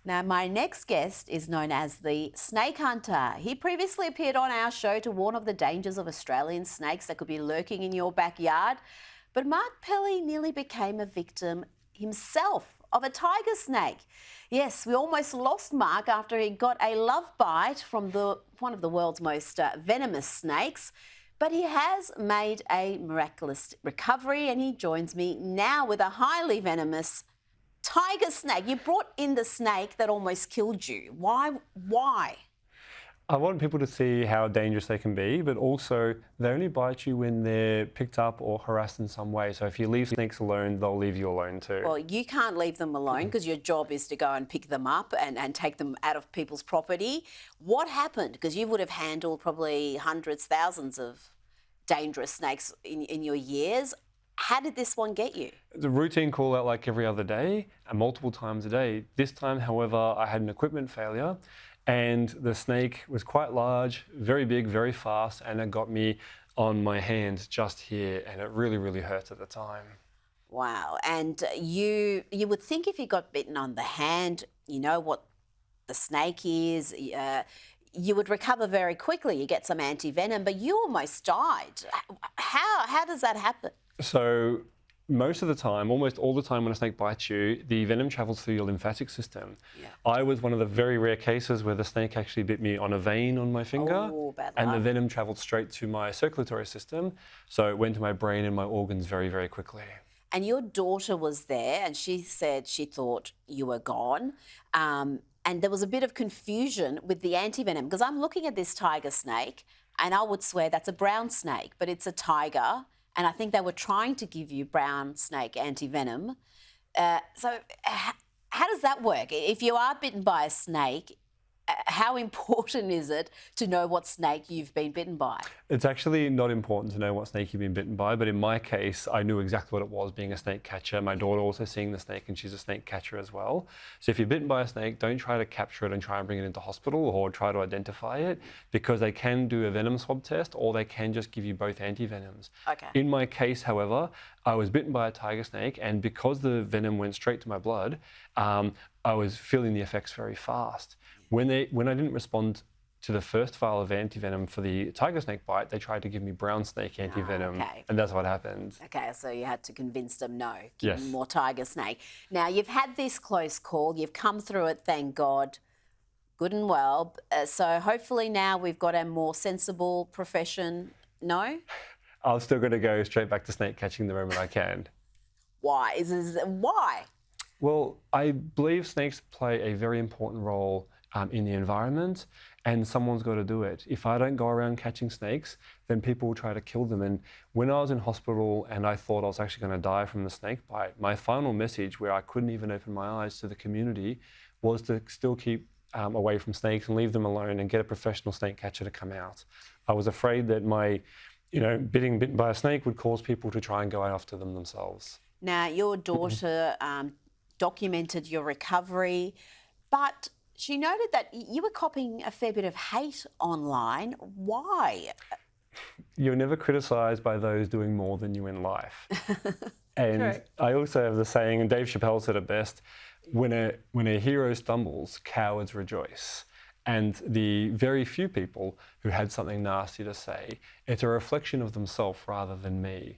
Now, my next guest is known as the Snake Hunter. He previously appeared on our show to warn of the dangers of Australian snakes that could be lurking in your backyard. But Mark Pelley nearly became a victim himself of a tiger snake. Yes, we almost lost Mark after he got a love bite from one of the world's most venomous snakes. But he has made a miraculous recovery, and he joins me now with a highly venomous tiger snake. You brought in the snake that almost killed you. Why? I want people to see how dangerous they can be, but also they only bite you when they're picked up or harassed in some way. So if you leave snakes alone, they'll leave you alone too. Well, you can't leave them alone because your job is to go and pick them up and take them out of people's property. What happened? Because you would have handled probably hundreds, thousands of dangerous snakes in your years. How did this one get you? It's a routine call out like every other day and multiple times a day. This time, however, I had an equipment failure and the snake was quite large, very big, very fast, and it got me on my hand just here, and it really, really hurt at the time. Wow. And you would think if you got bitten on the hand, you know what the snake is, you would recover very quickly. You get some anti-venom, but you almost died. How does that happen? So most of the time, almost all the time when a snake bites you, the venom travels through your lymphatic system. Yeah. I was one of the very rare cases where the snake actually bit me on a vein on my finger, and the venom traveled straight to my circulatory system. So it went to my brain and my organs very, very quickly. And your daughter was there, and she said she thought you were gone. And there was a bit of confusion with the anti-venom, because I'm looking at this tiger snake, and I would swear that's a brown snake, but it's a tiger. And I think they were trying to give you brown snake anti-venom. So how does that work? If you are bitten by a snake, how important is it to know what snake you've been bitten by? It's actually not important to know what snake you've been bitten by, but in my case, I knew exactly what it was, being a snake catcher. My daughter also seeing the snake, and she's a snake catcher as well. So if you're bitten by a snake, don't try to capture it and try and bring it into hospital or try to identify it, because they can do a venom swab test or they can just give you both anti-venoms. Okay. In my case, however, I was bitten by a tiger snake, and because the venom went straight to my blood, I was feeling the effects very fast. When I didn't respond to the first vial of anti-venom for the tiger snake bite, they tried to give me brown snake anti-venom, and that's what happened. Okay, so you had to convince them, no, give Yes. me more tiger snake. Now, you've had this close call, you've come through it, thank God, good and well. So hopefully now we've got a more sensible profession, no? I'm still going to go straight back to snake catching the moment I can. Why? Why? Well, I believe snakes play a very important role in the environment, and someone's got to do it. If I don't go around catching snakes, then people will try to kill them. And when I was in hospital and I thought I was actually going to die from the snake bite, my final message, where I couldn't even open my eyes to the community, was to still keep away from snakes and leave them alone and get a professional snake catcher to come out. I was afraid that my, being bitten by a snake would cause people to try and go after them themselves. Now, your daughter documented your recovery, but she noted that you were copying a fair bit of hate online. Why? You're never criticised by those doing more than you in life. And True. I also have the saying, and Dave Chappelle said it best, when a hero stumbles, cowards rejoice. And the very few people who had something nasty to say, it's a reflection of themselves rather than me.